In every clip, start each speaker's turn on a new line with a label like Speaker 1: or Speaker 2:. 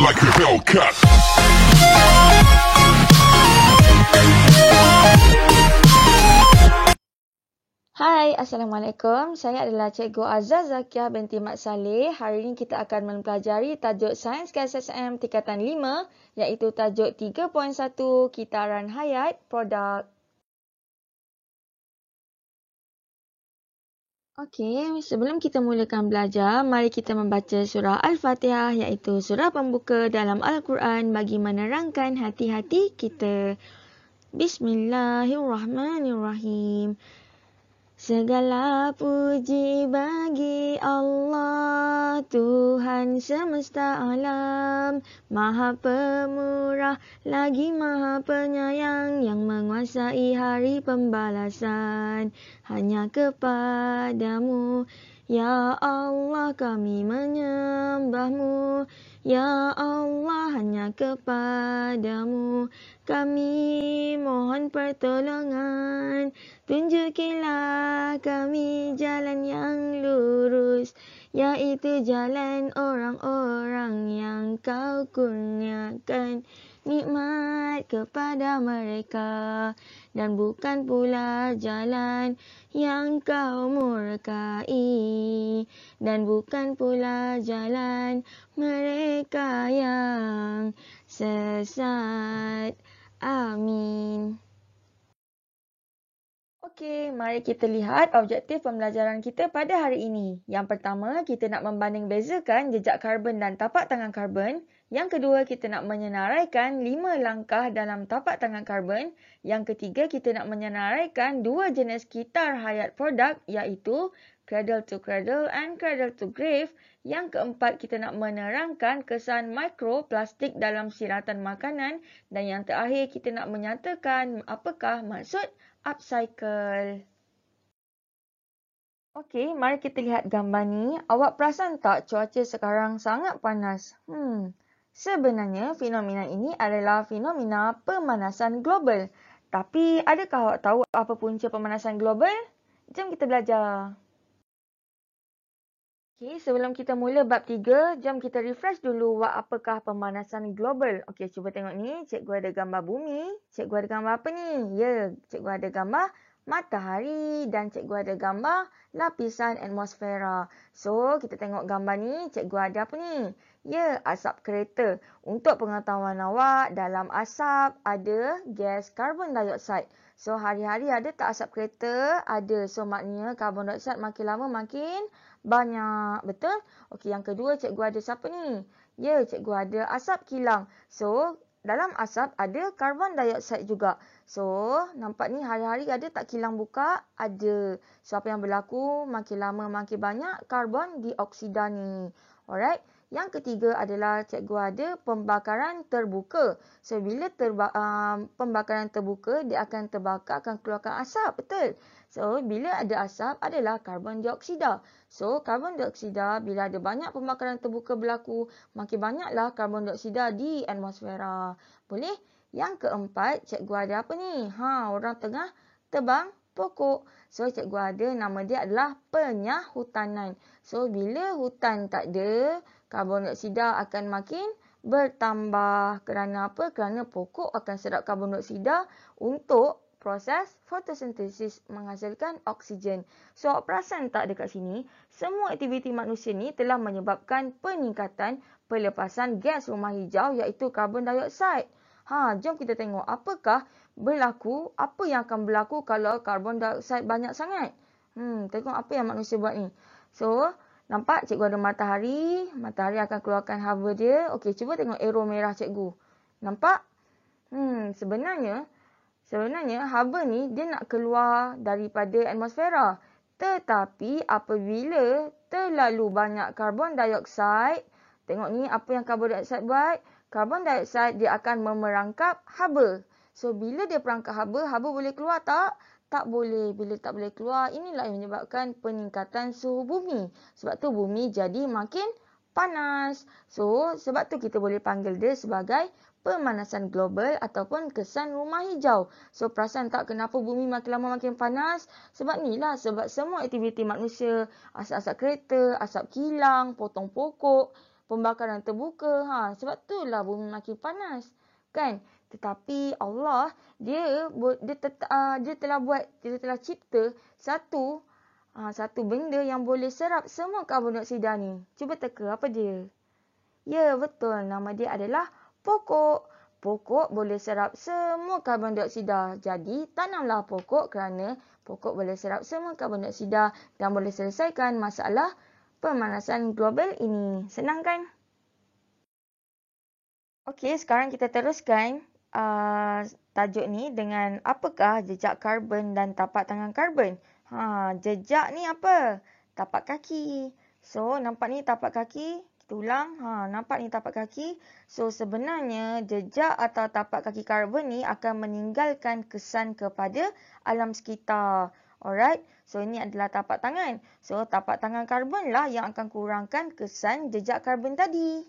Speaker 1: like a Hellcat.
Speaker 2: Hai, Assalamualaikum. Saya adalah Cikgu Azza Zakiah binti Mat Saleh. Hari ini kita akan mempelajari tajuk Sains KSSM tingkatan 5 iaitu tajuk 3.1 Kitaran Hayat Produk. Okey, sebelum kita mulakan belajar, mari kita membaca surah Al-Fatihah iaitu surah pembuka dalam Al-Quran bagi menerangkan hati-hati kita. Bismillahirrahmanirrahim. Segala puji bagi Allah, Tuhan semesta alam, Maha Pemurah lagi Maha Penyayang yang menguasai hari pembalasan. Hanya kepadamu, ya Allah kami menyembahmu. Ya Allah, hanya kepadamu kami mohon pertolongan. Tunjukilah kami jalan yang lurus, yaitu jalan orang-orang yang kau kurniakan nikmat kepada mereka, dan bukan pula jalan yang kau murkai, dan bukan pula jalan mereka yang sesat. Amin. Okey, mari kita lihat objektif pembelajaran kita pada hari ini. Yang pertama, kita nak membanding bezakan jejak karbon dan tapak tangan karbon. Yang kedua, kita nak menyenaraikan 5 langkah dalam tapak tangan karbon. Yang ketiga, kita nak menyenaraikan 2 jenis kitar hayat produk iaitu cradle to cradle and cradle to grave. Yang keempat, kita nak menerangkan kesan mikroplastik dalam siratan makanan. Dan yang terakhir, kita nak menyatakan apakah maksud upcycle. Okey, mari kita lihat gambar ni. Awak perasan tak cuaca sekarang sangat panas? Sebenarnya fenomena ini adalah fenomena pemanasan global. Tapi adakah awak tahu apa punca pemanasan global? Jom kita belajar. Okey, sebelum kita mula bab 3, jom kita refresh dulu apakah pemanasan global. Okey, cuba tengok ni. Cikgu ada gambar bumi. Cikgu ada gambar apa ni? Ya, cikgu ada gambar matahari dan cikgu ada gambar lapisan atmosfera. So, kita tengok gambar ni. Cikgu ada apa ni? Ya, asap kereta. Untuk pengetahuan awak, dalam asap ada gas karbon dioksida. So, hari-hari ada tak asap kereta? Ada. So, maknanya karbon dioksida makin lama makin banyak. Betul? Okey, yang kedua cikgu ada siapa ni? Ya, cikgu ada asap kilang. So, dalam asap ada karbon dioksida juga. So, nampak ni hari-hari ada tak kilang buka? Ada. So, apa yang berlaku? Makin lama makin banyak karbon dioksida ni. Alright. Yang ketiga adalah cikgu ada pembakaran terbuka. So, bila pembakaran terbuka, dia akan terbakar, akan keluarkan asap. Betul? So, bila ada asap adalah karbon dioksida. So, karbon dioksida bila ada banyak pembakaran terbuka berlaku, makin banyaklah karbon dioksida di atmosfera. Boleh? Yang keempat, cikgu ada apa ni? Orang tengah tebang pokok. So, cikgu ada nama dia adalah penyahutanan. So, bila hutan tak ada, karbon dioksida akan makin bertambah. Kerana apa? Kerana pokok akan serap karbon dioksida untuk proses fotosintesis menghasilkan oksigen. So, awak perasan tak dekat sini? Semua aktiviti manusia ni telah menyebabkan peningkatan pelepasan gas rumah hijau iaitu karbon dioksida. Jom kita tengok apakah berlaku, apa yang akan berlaku kalau karbon dioksida banyak sangat. Tengok apa yang manusia buat ni. So, nampak cikgu ada matahari. Matahari akan keluarkan haba dia. Okey, cuba tengok arrow merah cikgu. Nampak? Sebenarnya haba ni dia nak keluar daripada atmosfera. Tetapi apabila terlalu banyak karbon dioksida, tengok ni apa yang karbon dioksida buat. Karbon dioksida dia akan memerangkap haba. So, bila dia perangkap haba, haba boleh keluar tak? Tak boleh. Bila tak boleh keluar, inilah yang menyebabkan peningkatan suhu bumi. Sebab tu bumi jadi makin panas. So, sebab tu kita boleh panggil dia sebagai pemanasan global ataupun kesan rumah hijau. So, perasan tak kenapa bumi makin lama makin panas? Sebab inilah, sebab semua aktiviti manusia, asap-asap kereta, asap kilang, potong pokok, pembakaran terbuka. Sebab itulah bumi makin panas. Kan? Tetapi Allah, dia telah cipta satu benda yang boleh serap semua karbon dioksida ni. Cuba teka, apa dia? Ya, betul. Nama dia adalah pokok. Pokok boleh serap semua karbon dioksida. Jadi, tanamlah pokok kerana pokok boleh serap semua karbon dioksida dan boleh selesaikan masalah pemanasan global ini. Senang kan? Okey, sekarang kita teruskan tajuk ni dengan apakah jejak karbon dan tapak tangan karbon. Jejak ni apa? Tapak kaki. So, nampak ni tapak kaki. Kita ulang. Nampak ni tapak kaki. So, sebenarnya jejak atau tapak kaki karbon ni akan meninggalkan kesan kepada alam sekitar. Alright. So, ini adalah tapak tangan. So, tapak tangan karbon lah yang akan kurangkan kesan jejak karbon tadi.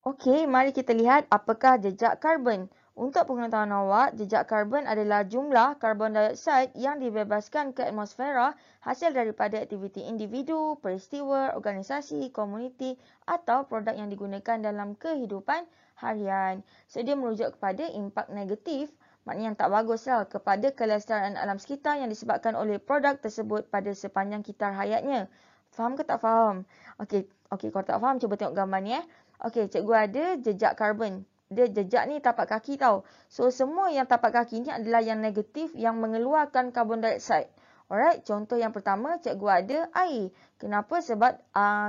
Speaker 2: Okey, mari kita lihat apakah jejak karbon. Untuk pengetahuan awak, jejak karbon adalah jumlah karbon dioksida yang dibebaskan ke atmosfera hasil daripada aktiviti individu, peristiwa, organisasi, komuniti atau produk yang digunakan dalam kehidupan harian. So, dia merujuk kepada impak negatif, maknanya yang tak baguslah, kepada kelestarian alam sekitar yang disebabkan oleh produk tersebut pada sepanjang kitar hayatnya. Faham ke tak faham? Okey, kalau tak faham, cuba tengok gambar ni. Okey, cikgu ada jejak karbon. Dia jejak ni tapak kaki tau. So, semua yang tapak kaki ni adalah yang negatif yang mengeluarkan karbon dioksida. Alright, contoh yang pertama, cikgu ada air. Kenapa? Sebab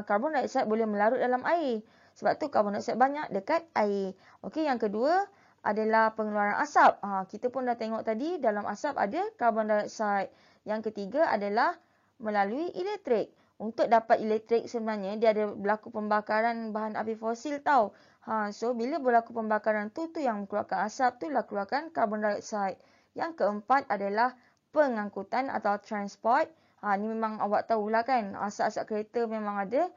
Speaker 2: karbon dioksida boleh melarut dalam air. Sebab tu karbon dioksida banyak dekat air. Okey, yang kedua adalah pengeluaran asap. Kita pun dah tengok tadi, dalam asap ada karbon dioksida. Yang ketiga adalah melalui elektrik. Untuk dapat elektrik sebenarnya dia ada berlaku pembakaran bahan api fosil tau. So bila berlaku pembakaran tu yang mengeluarkan asap tu lah keluarkan karbon dioksida. Yang keempat adalah pengangkutan atau transport. Ni memang awak tahulah kan, asap-asap kereta memang ada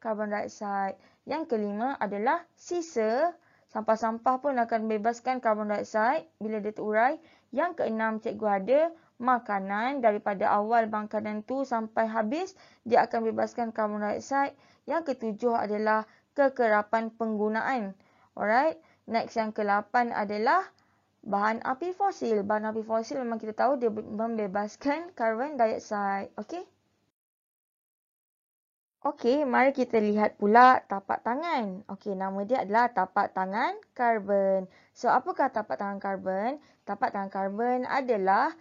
Speaker 2: karbon dioksida. Yang kelima adalah sisa. Sampah-sampah pun akan bebaskan karbon dioksida bila dia terurai. Yang keenam, cikgu ada makanan. Daripada awal makanan tu sampai habis, dia akan bebaskan karbon dioksida. Yang ketujuh adalah kekerapan penggunaan. Alright. Next, yang ke-8 adalah bahan api fosil. Bahan api fosil memang kita tahu dia membebaskan karbon dioksida. Okey? Okey, mari kita lihat pula tapak tangan. Okey, nama dia adalah tapak tangan karbon. So, apakah tapak tangan karbon? Tapak tangan karbon adalah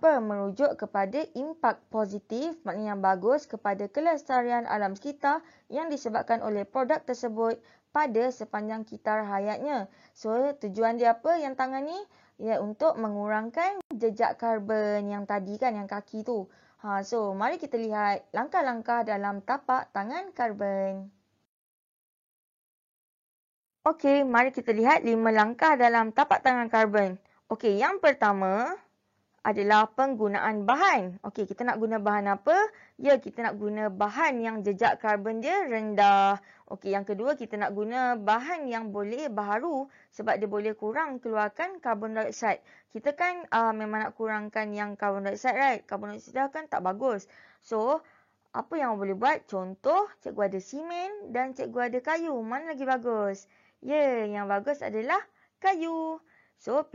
Speaker 2: merujuk kepada impak positif, maknanya yang bagus kepada kelestarian alam sekitar yang disebabkan oleh produk tersebut pada sepanjang kitar hayatnya. So, tujuan dia apa yang tangan ni? Ya, untuk mengurangkan jejak karbon yang tadi kan, yang kaki tu. So, mari kita lihat langkah-langkah dalam tapak tangan karbon. Okey, mari kita lihat 5 langkah dalam tapak tangan karbon. Okey, yang pertama adalah penggunaan bahan. Okey, kita nak guna bahan apa? Ya, kita nak guna bahan yang jejak karbon dia rendah. Okey, yang kedua kita nak guna bahan yang boleh baharu sebab dia boleh kurang keluarkan karbon dioksida. Kita kan memang nak kurangkan yang karbon dioksida, right? Karbon dioksida kan tak bagus. So, apa yang boleh buat? Contoh, cikgu ada simen dan cikgu ada kayu. Mana lagi bagus? Ya, yang bagus adalah kayu. So,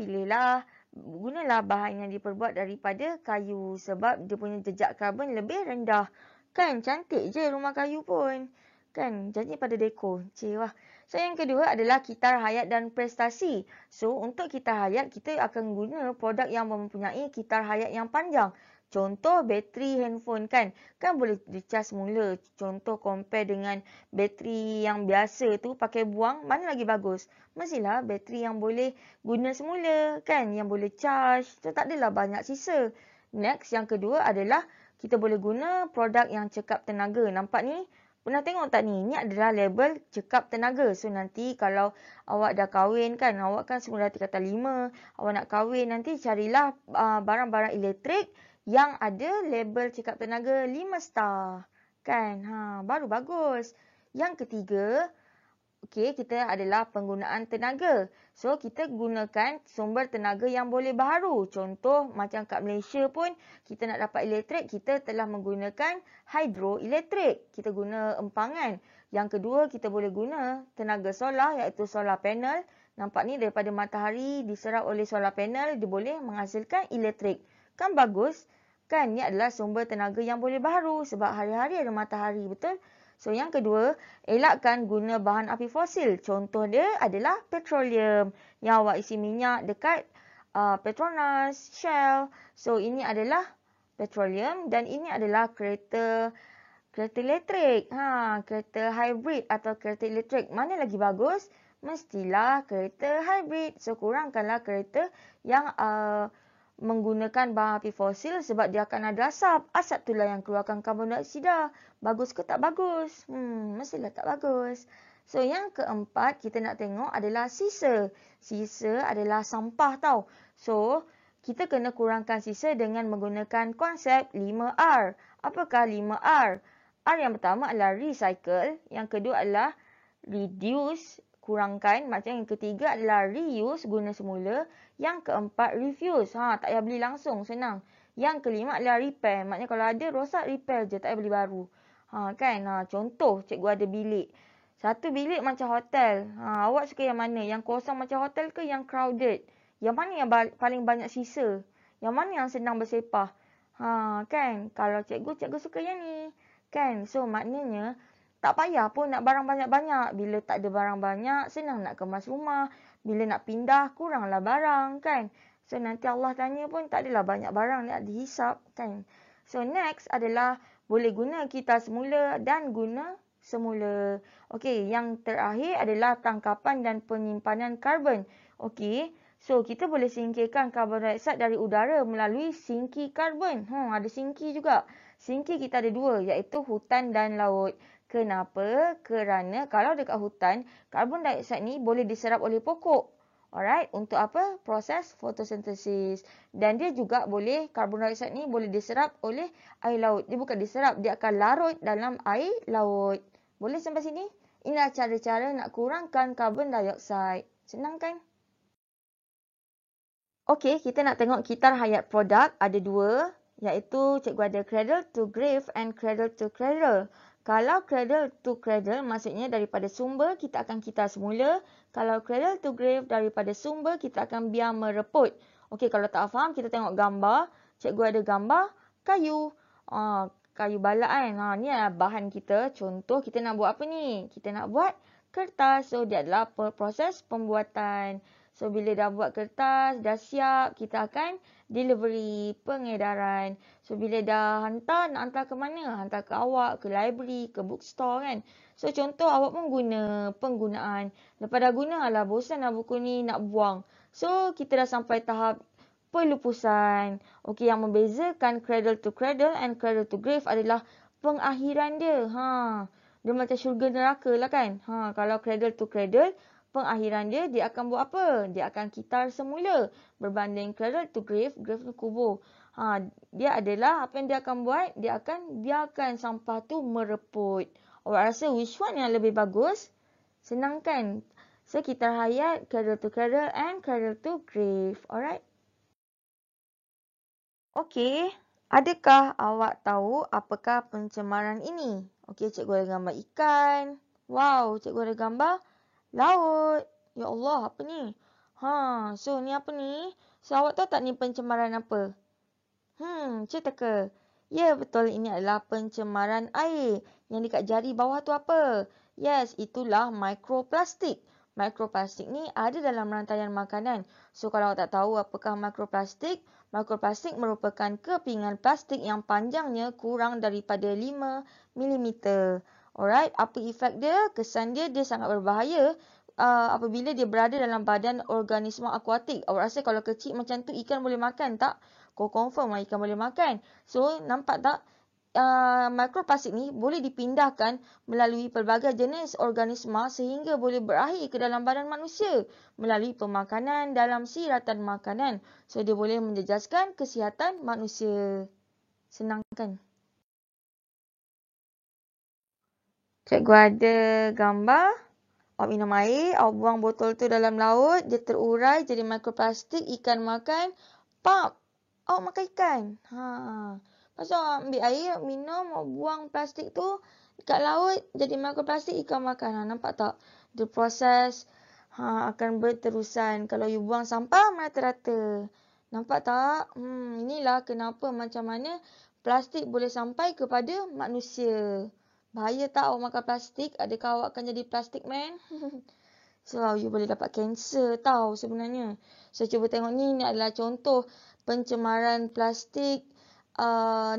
Speaker 2: gunalah bahan yang diperbuat daripada kayu sebab dia punya jejak karbon lebih rendah. Kan cantik je rumah kayu pun. Kan janji pada dekor. Wah. So yang kedua adalah kitar hayat dan prestasi. So untuk kitar hayat kita akan guna produk yang mempunyai kitar hayat yang panjang. Contoh bateri handphone kan boleh dicas mula. Contoh compare dengan bateri yang biasa tu pakai buang, mana lagi bagus? Mestilah bateri yang boleh guna semula kan, yang boleh charge. So tak adalah banyak sisa. Next, yang kedua adalah kita boleh guna produk yang cekap tenaga. Nampak ni? Pernah tengok tak ni? Ni adalah label cekap tenaga. So nanti kalau awak dah kahwin kan, awak kan semua dah tingkatan 5. Awak nak kahwin nanti carilah barang-barang elektrik yang ada label cekap tenaga 5 star. Kan? Baru bagus. Yang ketiga, okey, kita adalah penggunaan tenaga. So, kita gunakan sumber tenaga yang boleh baharu. Contoh, macam kat Malaysia pun, kita nak dapat elektrik, kita telah menggunakan hidroelektrik. Kita guna empangan. Yang kedua, kita boleh guna tenaga solar, iaitu solar panel. Nampak ni daripada matahari diserap oleh solar panel, dia boleh menghasilkan elektrik. Kan bagus? Kan, ni adalah sumber tenaga yang boleh baharu sebab hari-hari ada matahari, betul? So, yang kedua, elakkan guna bahan api fosil. Contoh dia adalah petroleum. Yang awak isi minyak dekat Petronas, Shell. So, ini adalah petroleum dan ini adalah kereta elektrik. Kereta hybrid atau kereta elektrik. Mana lagi bagus? Mestilah kereta hybrid. So, kurangkanlah kereta yang menggunakan bahan api fosil sebab dia akan ada asap. Asap itulah yang keluarkan karbon dioksida. Bagus ke tak bagus? Mestilah tak bagus. So, yang keempat kita nak tengok adalah sisa. Sisa adalah sampah tau. So, kita kena kurangkan sisa dengan menggunakan konsep 5R. Apakah 5R? R yang pertama adalah recycle. Yang kedua adalah reduce, kurangkan. Macam yang ketiga adalah reuse, guna semula. Yang keempat, refuse. Tak payah beli langsung, senang. Yang kelima adalah repair. Maknanya kalau ada rosak, repair je, tak payah beli baru. Kan? Contoh, cikgu ada bilik. Satu bilik macam hotel. Awak suka yang mana? Yang kosong macam hotel ke yang crowded? Yang mana yang paling banyak sisa? Yang mana yang senang bersepah? Kan? Kalau cikgu suka yang ni. Kan? So, maknanya tak payah pun nak barang banyak-banyak. Bila tak ada barang banyak, senang nak kemas rumah. Bila nak pindah, kuranglah barang, kan? So, nanti Allah tanya pun tak adalah banyak barang nak dihisap, kan? So, next adalah boleh guna kitar semula dan guna semula. Okey, yang terakhir adalah tangkapan dan penyimpanan karbon. Okey, so kita boleh singkirkan karbon dioksida dari udara melalui singki karbon. Ada singki juga. Singki kita ada dua, iaitu hutan dan laut. Kenapa? Kerana kalau dekat hutan, karbon dioksida ni boleh diserap oleh pokok. Alright, untuk apa? Proses fotosintesis. Dan dia juga boleh, karbon dioksida ni boleh diserap oleh air laut. Dia bukan diserap, dia akan larut dalam air laut. Boleh sampai sini? Inilah cara-cara nak kurangkan karbon dioksida. Senang kan? Okey, kita nak tengok kitar hayat produk. Ada dua, iaitu cikgu ada cradle to grave and cradle to cradle. Kalau cradle to cradle, maksudnya daripada sumber kita akan kitar semula. Kalau cradle to grave, daripada sumber kita akan biar mereput. Okey, kalau tak faham, kita tengok gambar. Cikgu ada gambar kayu. Kayu balak kan. Ni adalah bahan kita. Contoh, kita nak buat apa ni? Kita nak buat kertas. So, dia adalah proses pembuatan. So, bila dah buat kertas, dah siap, kita akan delivery, pengedaran. So, bila dah hantar, nak hantar ke mana? Hantar ke awak, ke library, ke bookstore kan. So, contoh awak pun guna penggunaan. Lepas dah guna, alah bosan lah buku ni, nak buang. So, kita dah sampai tahap pelupusan. Okey, yang membezakan cradle to cradle and cradle to grave adalah pengakhiran dia. Dia macam syurga neraka lah kan. Kalau cradle to cradle, pengakhiran dia akan buat apa? Dia akan kitar semula. Berbanding cradle to grave, grave tu kubur. Dia adalah, apa yang dia akan buat? Dia akan biarkan sampah tu mereput. Awak rasa which one yang lebih bagus? Senang kan? So, kitar hayat, cradle to cradle and cradle to grave. Alright? Okey, adakah awak tahu apakah pencemaran ini? Okey, cikgu ada gambar ikan. Wow, cikgu ada gambar laut. Ya Allah, apa ni? So ni apa ni? So awak tahu tak ni pencemaran apa? Cerita ke? Ya, betul, ini adalah pencemaran air. Yang dekat jari bawah tu apa? Yes, itulah mikroplastik. Mikroplastik ni ada dalam rantaian makanan. So kalau awak tak tahu apakah mikroplastik, mikroplastik merupakan kepingan plastik yang panjangnya kurang daripada 5 mm. Alright, apa efek dia? Kesan dia sangat berbahaya apabila dia berada dalam badan organisma akuatik. Awak rasa kalau kecil macam tu ikan boleh makan tak? Kau confirm lah ikan boleh makan. So, nampak tak? Mikroplastik ni boleh dipindahkan melalui pelbagai jenis organisma sehingga boleh berakhir ke dalam badan manusia melalui pemakanan dalam siratan makanan. So, dia boleh menjejaskan kesihatan manusia. Senang kan? Cikgu ada gambar. Awak minum air, awak buang botol tu dalam laut, dia terurai jadi mikroplastik, ikan makan, pap, awak makan ikan. Lepas tu awak ambil air, awak minum, awak buang plastik tu dekat laut, jadi mikroplastik, ikan makan. Nampak tak? The process akan berterusan. Kalau you buang sampah, merata-rata. Nampak tak? Inilah kenapa macam mana plastik boleh sampai kepada manusia. Bahaya tak awak makan plastik? Adakah awak akan jadi plastik man? So, you boleh dapat kanser tau sebenarnya. So, cuba tengok ni adalah contoh pencemaran plastik.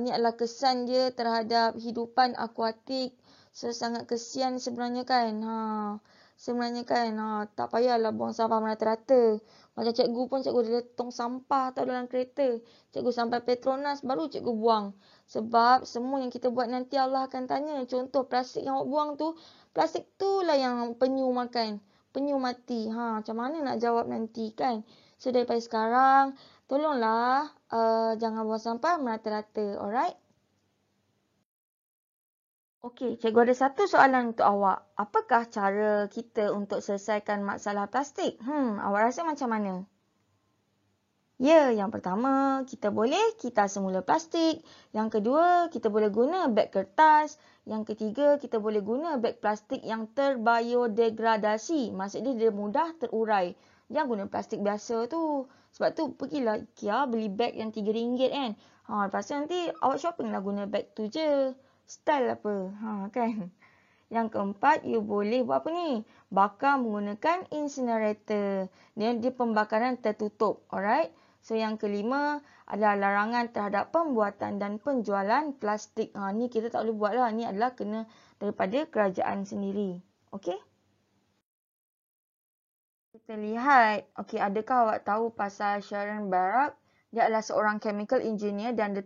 Speaker 2: Ni adalah kesan dia terhadap hidupan akuatik. So, sangat kesian sebenarnya kan. Sebenarnya kan, tak payahlah buang sampah merata-rata. Macam cikgu pun, cikgu dia tong sampah tau dalam kereta. Cikgu sampai Petronas, baru cikgu buang. Sebab semua yang kita buat nanti Allah akan tanya. Contoh plastik yang awak buang tu, plastik tu lah yang penyu makan. Penyu mati. Macam mana nak jawab nanti kan? So daripada sekarang, tolonglah jangan buang sampah merata-rata. Alright? Okey, cikgu ada satu soalan untuk awak. Apakah cara kita untuk selesaikan masalah plastik? Awak rasa macam mana? Ya, yang pertama, kita boleh kita semula plastik. Yang kedua, kita boleh guna beg kertas. Yang ketiga, kita boleh guna beg plastik yang terbiodegradasi. Maksudnya dia mudah terurai. Jangan guna plastik biasa tu. Sebab tu, pergilah IKEA beli beg yang RM3 kan. Lepas tu nanti awak shopping lah guna beg tu je. Style apa? Kan? Yang keempat, you boleh buat apa ni? Bakar menggunakan incinerator. Dia pembakaran tertutup. Alright? So, yang kelima adalah larangan terhadap pembuatan dan penjualan plastik. Ni kita tak boleh buat lah. Ni adalah kena daripada kerajaan sendiri. Okey? Kita lihat. Okey, adakah awak tahu pasal Sharon Barak? Dia adalah seorang chemical engineer dan dia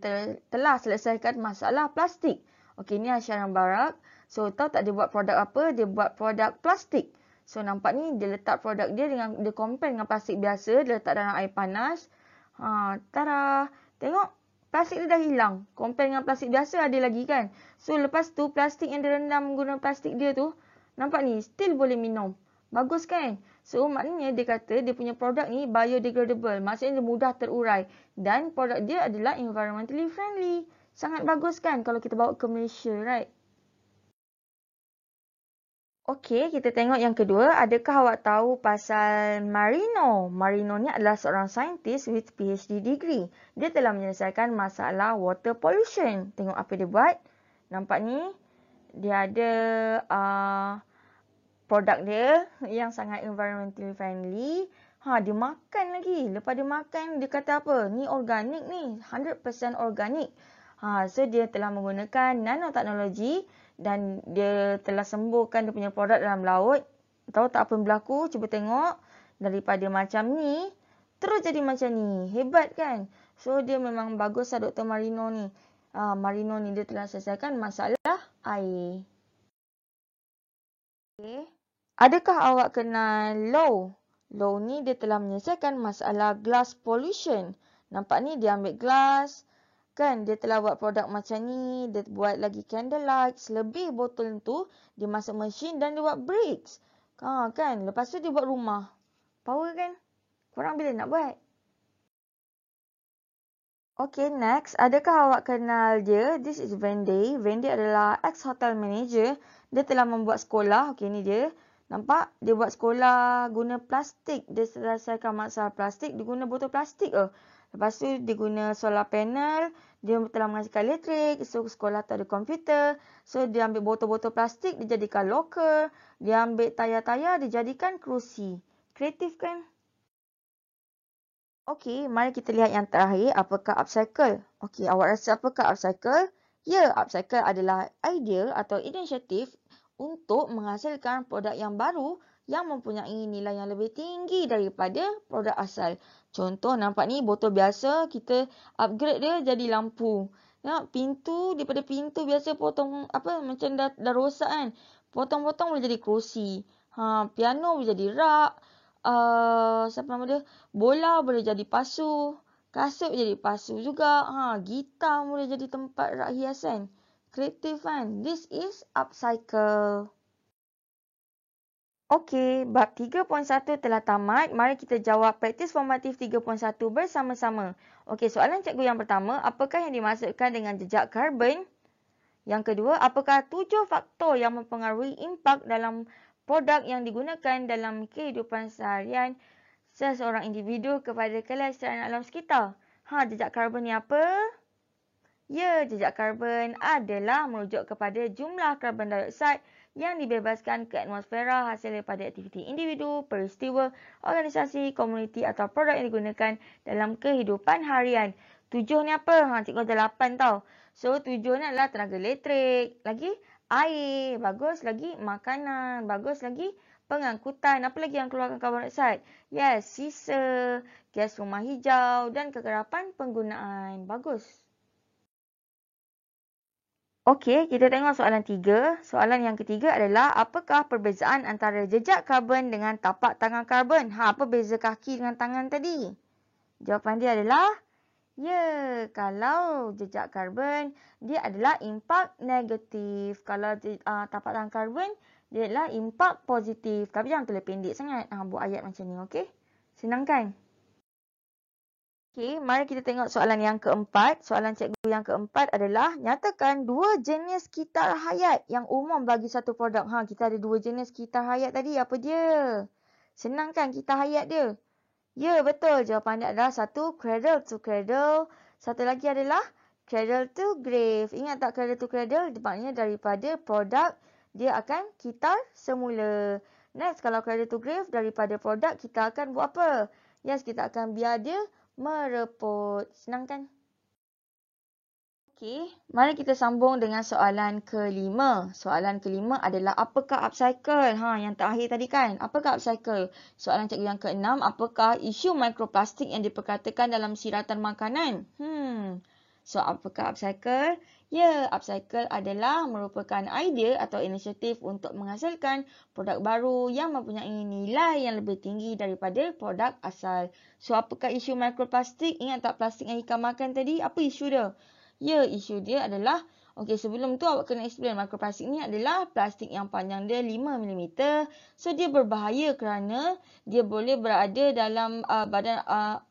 Speaker 2: telah selesaikan masalah plastik. Okey, ni adalah Sharon Barak. So, tahu tak dia buat produk apa? Dia buat produk plastik. So, nampak ni dia letak produk dia dengan dia compare dengan plastik biasa. Dia letak dalam air panas. Tada! Tengok, plastik dia dah hilang. Compare dengan plastik biasa ada lagi kan? So, lepas tu plastik yang direndam guna plastik dia tu, nampak ni, still boleh minum. Bagus kan? So, maknanya dia kata dia punya produk ni biodegradable. Maksudnya dia mudah terurai. Dan produk dia adalah environmentally friendly. Sangat bagus kan kalau kita bawa ke Malaysia, right? Okey, kita tengok yang kedua. Adakah awak tahu pasal Marino? Marino ni adalah seorang saintis with PhD degree. Dia telah menyelesaikan masalah water pollution. Tengok apa dia buat. Nampak ni? Dia ada produk dia yang sangat environmentally friendly. Dia makan lagi. Lepas dia makan, dia kata apa? Ni organik ni. 100% organik. So, dia telah menggunakan nanoteknologi dan dia telah sembuhkan dia punya produk dalam laut. Tahu tak apa yang berlaku? Cuba tengok. Daripada macam ni, terus jadi macam ni. Hebat kan? So, dia memang bagus lah Dr. Marino ni. Marino ni dia telah selesaikan masalah air. Okay. Adakah awak kenal Low? Low ni dia telah menyelesaikan masalah glass pollution. Nampak ni dia ambil glass. Kan dia telah buat produk macam ni. Dia buat lagi candlelight. Lebih botol tu dia masuk mesin dan dia buat bricks. Kan. Lepas tu dia buat rumah. Power kan? Korang bila nak buat? Okay, next. Adakah awak kenal dia? This is Wendy. Wendy adalah ex-hotel manager. Dia telah membuat sekolah. Okay, ni dia. Nampak? Dia buat sekolah guna plastik. Dia selesaikan masalah plastik. Dia guna botol plastik ke. Lepas tu, dia guna solar panel. Dia telah menghasilkan elektrik. So, sekolah tu ada komputer. So, dia ambil botol-botol plastik. Dia jadikan locker. Dia ambil tayar-tayar. Dia jadikan kerusi. Kreatif kan? Okey, mari kita lihat yang terakhir. Apakah upcycle? Okey, awak rasa apakah upcycle? Ya, upcycle adalah idea atau inisiatif untuk menghasilkan produk yang baru yang mempunyai nilai yang lebih tinggi daripada produk asal. Contoh, nampak ni botol biasa, kita upgrade dia jadi lampu. Tengok, pintu, daripada pintu biasa potong, macam dah rosak kan. Potong-potong boleh jadi kerusi. Piano boleh jadi rak. Siapa nama dia? Bola boleh jadi pasu. Kasut jadi pasu juga. Gitar boleh jadi tempat rak hiasan. Kreatif kan? This is upcycle. Okey, bab 3.1 telah tamat. Mari kita jawab praktis formatif 3.1 bersama-sama. Okey, soalan cikgu yang pertama, apakah yang dimaksudkan dengan jejak karbon? Yang kedua, apakah 7 faktor yang mempengaruhi impak dalam produk yang digunakan dalam kehidupan seharian seseorang individu kepada kelestarian alam sekitar? Jejak karbon ni apa? Ya, jejak karbon adalah merujuk kepada jumlah karbon dioksida yang dibebaskan ke atmosfera hasil daripada aktiviti individu, peristiwa, organisasi, komuniti atau produk yang digunakan dalam kehidupan harian. 7 ni apa? Cikgu ada 8 tau. So, 7 ni adalah tenaga elektrik. Lagi air. Bagus. Lagi makanan. Bagus. Lagi pengangkutan. Apa lagi yang keluarkan karbon dioksida? Yes, sisa, gas rumah hijau dan kekerapan penggunaan. Bagus. Okey, kita tengok soalan 3. Soalan yang ketiga adalah apakah perbezaan antara jejak karbon dengan tapak tangan karbon? Apa beza kaki dengan tangan tadi? Jawapan dia adalah, ya, kalau jejak karbon, dia adalah impak negatif. Kalau tapak tangan karbon, dia adalah impak positif. Tapi jangan tulis pendek sangat. Buat ayat macam ni, okey? Senang kan? Okey, mari kita tengok soalan yang keempat. Soalan cikgu yang keempat adalah nyatakan dua jenis kitar hayat yang umum bagi satu produk. Kita ada dua jenis kitar hayat tadi. Apa dia? Senang kan kitar hayat dia? Ya, betul. Jawapan dia adalah satu, cradle to cradle. Satu lagi adalah cradle to grave. Ingat tak cradle to cradle? Maknanya daripada produk, dia akan kitar semula. Next, kalau cradle to grave, daripada produk, kita akan buat apa? Yes, kita akan biar dia mereput. Senang kan? Okey, mari kita sambung dengan soalan kelima. Soalan kelima adalah apakah upcycle? Yang terakhir tadi kan? Apakah upcycle? Soalan cikgu yang keenam, apakah isu mikroplastik yang diperkatakan dalam siratan makanan? So, apakah upcycle? Ya, upcycle adalah merupakan idea atau inisiatif untuk menghasilkan produk baru yang mempunyai nilai yang lebih tinggi daripada produk asal. So, apakah isu mikroplastik? Ingat tak plastik yang ikan makan tadi? Apa isu dia? Ya, isu dia adalah, sebelum tu awak kena explain. Mikroplastik ni adalah plastik yang panjang dia 5mm. So, dia berbahaya kerana dia boleh berada dalam badan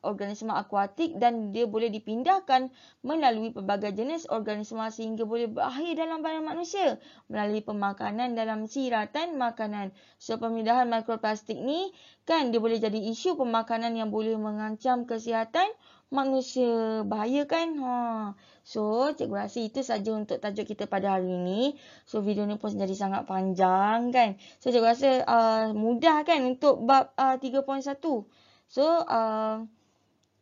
Speaker 2: organisma akuatik dan dia boleh dipindahkan melalui pelbagai jenis organisma sehingga boleh berakhir dalam badan manusia melalui pemakanan dalam siratan makanan. So, pemindahan mikroplastik ni kan dia boleh jadi isu pemakanan yang boleh mengancam kesihatan manusia. Bahaya kan? So, cikgu rasa itu saja untuk tajuk kita pada hari ini. So, video ni pun jadi sangat panjang kan. So, cikgu rasa mudah kan untuk bab 3.1. So,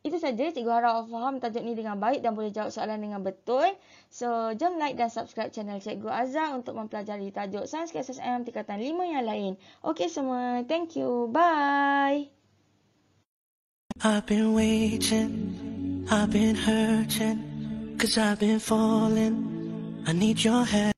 Speaker 2: itu saja. Cikgu harap awak faham tajuk ni dengan baik dan boleh jawab soalan dengan betul. So, jom like dan subscribe channel Cikgu Azhar untuk mempelajari tajuk Sains KSSM tingkatan 5 yang lain. Okey semua. Thank you. Bye.
Speaker 1: I've been waiting, I've been hurting, 'cause I've been falling. I need your help.